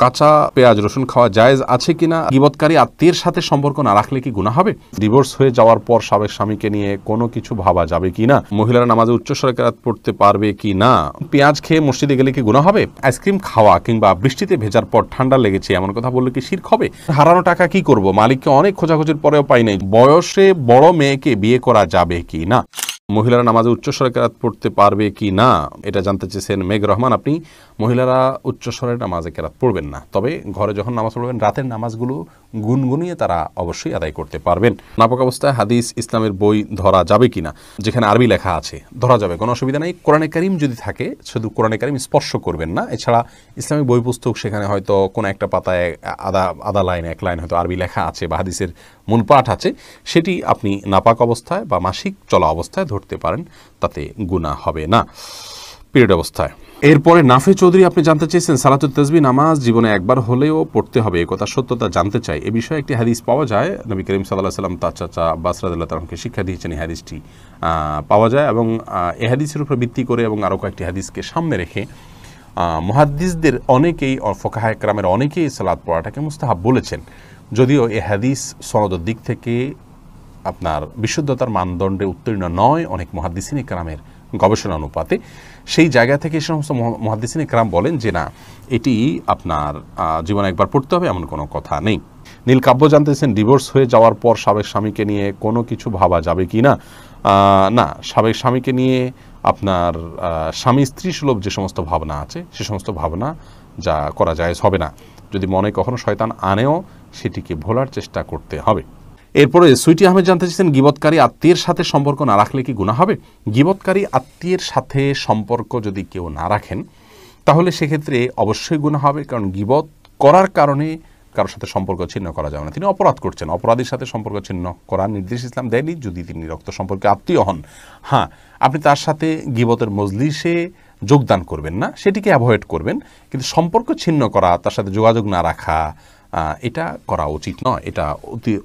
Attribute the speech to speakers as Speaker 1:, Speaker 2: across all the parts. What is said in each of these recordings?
Speaker 1: কাঁচা পেঁয়াজ রসুন খাওয়া জায়েজ আছে কিনা, গীবতকারী আত্মীয়ের সাথে সম্পর্ক না রাখলে কি গুনাহ হবে, ডিভোর্স হয়ে যাওয়ার পর সাবেক স্বামীকে নিয়ে কোনো কিছু ভাবা যাবে কিনা, মহিলারা নামাজে উচ্চস্বরে কেরাত পড়তে পারবে কিনা, পেঁয়াজ খেয়ে মসজিদে গেলে কি গুনাহ হবে, আইসক্রিম খাওয়া কিংবা বৃষ্টিতে ভেজার পর ঠান্ডা লেগেছে এমন কথা বললে কি শিরক হবে, হারানো টাকা কি করব, মালিককে অনেক খোঁজাখুঁজির পরেও পাই নাই, বয়সে বড় মেয়েকে বিয়ে করা যাবে কি না, মহিলারা নামাজে উচ্চস্বরে কেরাত পড়তে পারবে কি না, এটা জানতে চেয়েছেন মেঘ রহমান। আপনি মহিলারা উচ্চস্বরে নামাজে কেরাত পড়বেন না, তবে ঘরে যখন নামাজ পড়বেন রাতের নামাজগুলো গুনগুনিয়ে তারা অবশ্যই আদায় করতে পারবেন। নাপাক অবস্থায় হাদিস ইসলামের বই ধরা যাবে কিনা, যেখানে আরবি লেখা আছে ধরা যাবে, কোনো অসুবিধা নেই। কোরআনে কারিম যদি থাকে শুধু কোরআনে কারিম স্পর্শ করবেন না, এছাড়া ইসলামিক বই পুস্তক সেখানে হয়তো কোনো একটা পাতায় আধা লাইন এক লাইন হয়তো আরবি লেখা আছে বা হাদিসের মূল পাঠ আছে, সেটি আপনি নাপাক অবস্থায় বা মাসিক চলা অবস্থায় ধরতে পারেন, তাতে গুনাহ হবে না পিরিয়ড অবস্থায়। এরপরে নাফে চৌধুরী আপনি জানতে চেয়েছেন সালাতুত তাসবিহ নামাজ জীবনে একবার হলেও পড়তে হবে, এ কথা সত্যতা জানতে চাই। এ বিষয়ে একটি হাদিস পাওয়া যায়, নবী করিম সাল্লাল্লাহু আলাইহি ওয়াসাল্লাম তার চাচা আব্বাস রাদিয়াল্লাহু তাআলা আনহুকে শিক্ষা দিয়েছেন, এই হাদিসটি পাওয়া যায় এবং এই হাদিসের উপর ভিত্তি করে এবং আরও কয়েকটি হাদিসকে সামনে রেখে মুহাদ্দিসদের অনেকেই ফুকাহায়ে কেরামের অনেকেই সালাত পড়াটাকে মুস্তাহাব বলেছেন, যদিও এই হাদিস সনদের দিক থেকে আপনার বিশুদ্ধতার মানদণ্ডে উত্তীর্ণ নয় অনেক মুহাদ্দিসিনে কেরামের গবেষণা অনুপাতে। সেই জায়গা থেকে এই সমস্ত মুহাদ্দিসিনে কেরাম বলেন যে না, এটি আপনার জীবনে একবার পড়তে হবে এমন কোনো কথা নেই। নীল কাব্য জানতেছেন ডিভোর্স হয়ে যাওয়ার পর সাবেক স্বামীকে নিয়ে কোনো কিছু ভাবা যাবে কি না, না, সাবেক স্বামীকে নিয়ে আপনার স্বামী স্ত্রী সুলভ যে সমস্ত ভাবনা আছে সে সমস্ত ভাবনা যা করা জায়েজ হবে না, যদি মনে কখনো শয়তান আনেও সেটিকে ভোলার চেষ্টা করতে হবে। এরপরে সুইটি আহমেদ জানতে চেয়েছেন গীবতকারী আত্মীয়ের সাথে সম্পর্ক না রাখলে কি গুনাহ হবে, গীবতকারী আত্মীয়ের সাথে সম্পর্ক যদি কেউ না রাখেন তাহলে সেক্ষেত্রে অবশ্যই গুনাহ হবে, কারণ গীবত করার কারণে কারোর সাথে সম্পর্ক ছিন্ন করা যাবে না, তিনি অপরাধ করছেন, অপরাধীর সাথে সম্পর্ক ছিন্ন করার নির্দেশ ইসলাম দেয়নি যদি তিনি রক্ত সম্পর্কে আত্মীয় হন। হ্যাঁ, আপনি তার সাথে গীবতের মজলিসে যোগদান করবেন না, সেটিকে অ্যাভয়েড করবেন, কিন্তু সম্পর্ক ছিন্ন করা, তার সাথে যোগাযোগ না রাখা, এটা করা উচিত নয়, এটা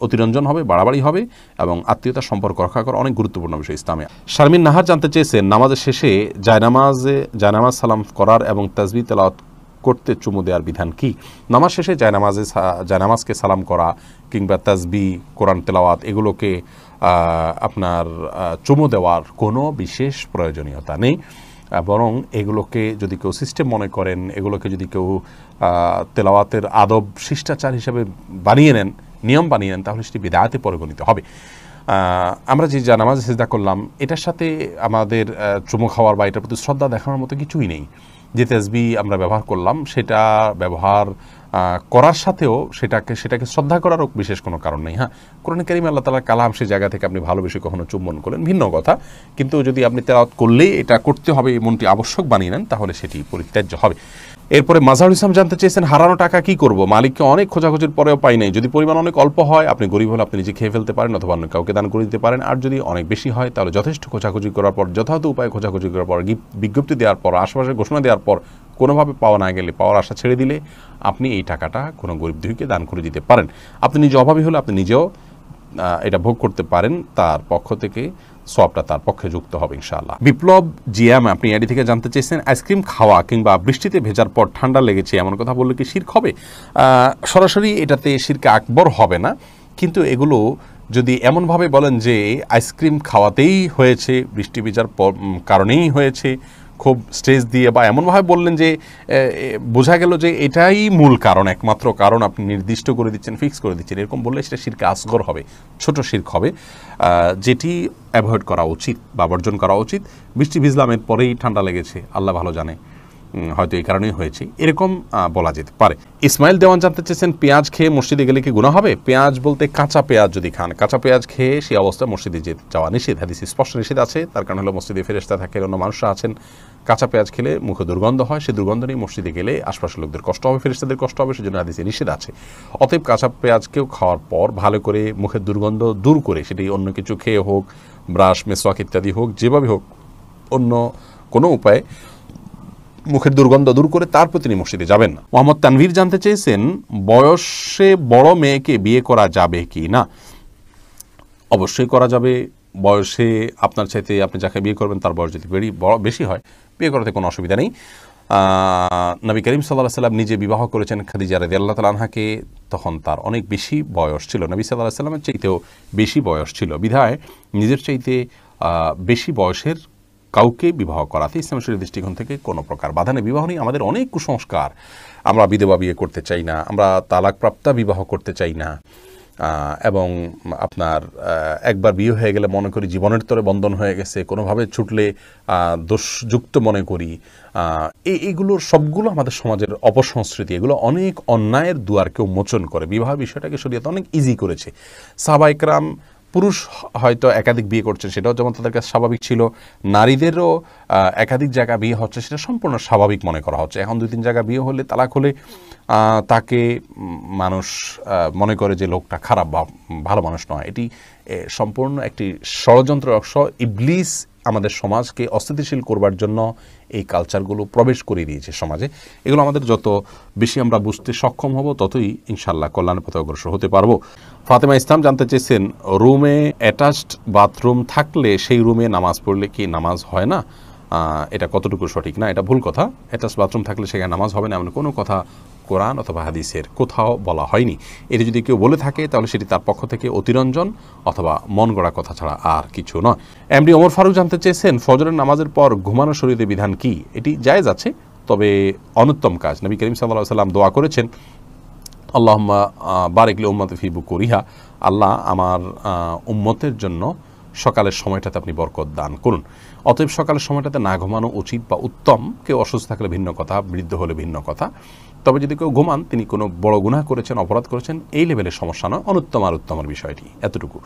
Speaker 1: অতিরঞ্জন হবে, বাড়াবাড়ি হবে এবং আত্মীয়তার সম্পর্ক রক্ষা করা অনেক গুরুত্বপূর্ণ বিষয় ইসলামে। শারমিন নাহার জানতে চেয়েছেন নামাজের শেষে জায়নামাজ সালাম করার এবং তাসবিহ তেলাওয়াত করতে চুমু দেওয়ার বিধান কি, নামাজ শেষে জায়নামাজকে সালাম করা কিংবা তাসবিহ কোরআন তেলাওয়াত এগুলোকে আপনার চুমু দেওয়ার কোনো বিশেষ প্রয়োজনীয়তা নেই, বরং এগুলোকে যদি কেউ সিস্টেম মনে করেন, এগুলোকে যদি কেউ তেলাওয়াতের আদব শিষ্টাচার হিসেবে বানিয়ে নেন, নিয়ম বানিয়ে নেন, তাহলে সেটি বিদআতে পরিগণিত হবে। আমরা যে জায়নামাজে সিজদা করলাম এটার সাথে আমাদের চুমু খাওয়ার বা এটার প্রতি শ্রদ্ধা দেখানোর মতো কিছুই নেই। যে তাসবিহ আমরা ব্যবহার করলাম সেটা ব্যবহার করার সাথেও সেটাকে শ্রদ্ধা করারও বিশেষ কোনো কারণ নেই। হ্যাঁ, কোরআন কারীমে আল্লাহ তাআলার কালাম, সেই জায়গা থেকে আপনি ভালোবেসে কখনো চুম্বন করলেন ভিন্ন কথা, কিন্তু যদি আপনি তেলাওয়াত করলেই এটা করতে হবে এমনটি আবশ্যক বানিয়ে নেন তাহলে সেটি পরিত্যাজ্য হবে। এরপরে মাজাহুল ইসলাম জানতে চেয়েছেন হারানো টাকা কি করব, মালিককে অনেক খোঁজাখুঁজির পরেও পাই নাই, যদি পরিমাণ অনেক অল্প হয় আপনি গরিব হলে আপনি নিজে খেয়ে ফেলতে পারেন অথবা অন্য কাউকে দান করে দিতে পারেন, আর যদি অনেক বেশি হয় তাহলে যথেষ্ট খোঁজাখুঁজি করার পর, যথাযথ উপায়ে খোঁজাখুঁজি করার পর, বিজ্ঞপ্তি দেওয়ার পর, আশেপাশে ঘোষণা দেওয়ার পর কোনোভাবে পাওয়া না গেলে পাওয়ার আশা ছেড়ে দিলে আপনি এই টাকাটা কোনো গরিব দুঃখীকে দান করে দিতে পারেন। আপনি নিজে অভাবী হলে আপনি নিজেও এটা ভোগ করতে পারেন, তার পক্ষ থেকে সওয়াবটা তার পক্ষে যুক্ত হবে ইনশাআল্লাহ। বিপ্লব জিয়াম আপনি এডি থেকে জানতে চেয়েছেন আইসক্রিম খাওয়া কিংবা বৃষ্টিতে ভেজার পর ঠান্ডা লেগেছে এমন কথা বললে কি শিরক হবে, সরাসরি এটাতে শিরকে আকবর হবে না, কিন্তু এগুলো যদি এমনভাবে বলেন যে আইসক্রিম খাওয়াতেই হয়েছে, বৃষ্টি ভেজার কারণেই হয়েছে, খুব স্ট্রেস দিয়ে বা এমনভাবে বললেন যে বোঝা গেল যে এটাই মূল কারণ, একমাত্র কারণ আপনি নির্দিষ্ট করে দিচ্ছেন, ফিক্স করে দিচ্ছেন, এরকম বললে সেটা শিরকে আসগর হবে, ছোট শিরক হবে, যেটি অ্যাভয়েড করা উচিত বা বর্জন করা উচিত। বৃষ্টি ভিজলাম এর পরেই ঠান্ডা লেগেছে, আল্লাহ ভালো জানে, হয়তো এই কারণেই হয়েছে, এরকম বলা যেতে পারে। ইসমাইল দেওয়ান জানতে চেয়েছেন পেঁয়াজ খেয়ে মসজিদে গেলে কি গুনাহ হবে, পেঁয়াজ বলতে কাঁচা পেঁয়াজ যদি খান, কাঁচা পেঁয়াজ খেয়ে সেই অবস্থায় মসজিদে যাওয়া নিষেধ, হাদিসে স্পষ্ট নিষেধ আছে, তার কারণ হলো মসজিদে ফেরেশতা থাকে, অন্য মানুষরা আছেন, কাঁচা পেঁয়াজ খেলে মুখে দুর্গন্ধ হয়, সেই দুর্গন্ধ নিয়ে মসজিদে গেলে আশপাশের লোকদের কষ্ট হবে, ফেরেশতাদের কষ্ট হবে, সেজন্য হাদিসে নিষেধ আছে। অতএব কাঁচা পেঁয়াজকেও খাওয়ার পর ভালো করে মুখের দুর্গন্ধ দূর করে, সেটি অন্য কিছু খেয়ে হোক, ব্রাশ মেসওয়াক ইত্যাদি হোক, যেভাবে হোক, অন্য কোনো উপায়ে মুখের দুর্গন্ধ দূর করে তারপর তিনি মসজিদে যাবেন না। মোহাম্মদ তানভীর জানতে চেয়েছেন বয়সে বড় মেয়েকে বিয়ে করা যাবে কি না, অবশ্যই করা যাবে। বয়সে আপনার চাইতে আপনি যাকে বিয়ে করবেন তার বয়স যদি বেশি হয় বিয়ে করাতে কোনো অসুবিধা নেই। নবী করিম সাল্লাল্লাহু আলাইহি সাল্লাম নিজে বিবাহ করেছেন খাদিজা রাদিয়াল্লাহু তাআলা আনহাকে, তখন তার অনেক বেশি বয়স ছিল, নবী সাল্লাল্লাহু আলাইহি সাল্লামের চাইতেও বেশি বয়স ছিল, বিধায় নিজের চাইতে বেশি বয়সের কাউকে বিবাহ করাতে ইসলাম শরীয়তের দৃষ্টিকোণ থেকে কোনো প্রকার বাধা নেই। বিবাহ নিয়ে আমাদের অনেক কুসংস্কার, আমরা বিধবা বিয়ে করতে চাই না, আমরা তালাকপ্রাপ্তা বিবাহ করতে চাই না, এবং আপনার একবার বিয়ে হয়ে গেলে মনে করি জীবনের তরে বন্ধন হয়ে গেছে, কোনোভাবে ছুটলে দোষযুক্ত মনে করি। এইগুলোর সবগুলো আমাদের সমাজের অপসংস্কৃতি, এগুলো অনেক অন্যায়ের দুয়ারকে উন্মোচন করে। বিবাহ বিষয়টাকে শরীয়ত অনেক ইজি করেছে। সাহাবায়ে কেরাম পুরুষ হয়তো একাধিক বিয়ে করছেন, সেটাও যেমন তাদের কাছে স্বাভাবিক ছিল, নারীদেরও একাধিক জায়গা বিয়ে হচ্ছে সেটা সম্পূর্ণ স্বাভাবিক মনে করা হচ্ছে। এখন 2-3 জায়গা বিয়ে হলে, তালাক হলে তাকে মানুষ মনে করে যে লোকটা খারাপ বা ভালো মানুষ নয়। এটি সম্পূর্ণ একটি ষড়যন্ত্র অংশ। ইবলিস আমাদের সমাজকে অস্থিতিশীল করবার জন্য এই কালচারগুলো প্রবেশ করে দিয়েছে সমাজে। এগুলো আমাদের যত বেশি আমরা বুঝতে সক্ষম হব, ততই ইনশাআল্লাহ কল্যাণের পথে অগ্রসর হতে পারবো। ফাতেমা ইসলাম জানতে চেয়েছেন, রুমে অ্যাটাচড বাথরুম থাকলে সেই রুমে নামাজ পড়লে কি নামাজ হয় না? এটা কতটুকু সঠিক? না, এটা ভুল কথা। অ্যাটাচ বাথরুম থাকলে সেখানে নামাজ হবে না এমন কোনো কথা কোরআন অথবা হাদিসের কোথাও বলা হয়নি। এটি যদি কেউ বলে থাকে তাহলে সেটি তার পক্ষ থেকে অতিরঞ্জন অথবা মন গড়া কথা ছাড়া আর কিছু নয়। এমডি ওমর ফারুক জানতে চেয়েছেন, ফজরের নামাজের পর ঘুমানো শরীয়তে বিধান কি? এটি জায়েজ আছে, তবে অনুত্তম কাজ। নবী করিম সাল্লাল্লাহু আলাইহি ওয়াসাল্লাম দোয়া করেছেন, আল্লাহুম্মা বারিক লি উম্মতি ফি বুকুরিহা, আল্লাহ আমার উম্মতের জন্য সকালের সময়টাতে আপনি বরকত দান করুন। অতএব সকালের সময়টাতে না ঘুমানো উচিত বা উত্তম। কেউ অসুস্থ থাকলে ভিন্ন কথা, বৃদ্ধ হলে ভিন্ন কথা। তবে যদি কেউ ঘুমান, তিনি কোনো বড় গুনাহ করেছেন, অপরাধ করেছেন, এই লেভেলের সমস্যা নয়, অনুত্তম আর উত্তমের বিষয়টি এতটুকু।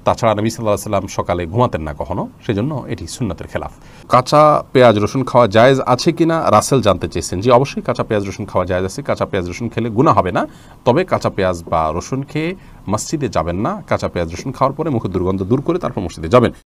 Speaker 1: তাছাড়া নবী সাল্লাল্লাহু আলাইহি ওয়াসাল্লাম সকালে ঘুমাতেন না কখনো, সেজন্য এটি সুন্নাতের খেলাফ। কাঁচা পেঁয়াজ রসুন খাওয়া জায়েজ আছে কিনা রাসেল জানতে চেয়েছেন। জি, অবশ্যই কাঁচা পেঁয়াজ রসুন খাওয়া জায়েজ আছে। কাঁচা পেঁয়াজ রসুন খেলে গুনাহ হবে না, তবে কাঁচা পেঁয়াজ বা রসুন খেয়ে মসজিদে যাবেন না। কাঁচা পেঁয়াজ রসুন খাওয়ার পরে মুখের দুর্গন্ধ দূর করে তারপর মসজিদে যাবেন।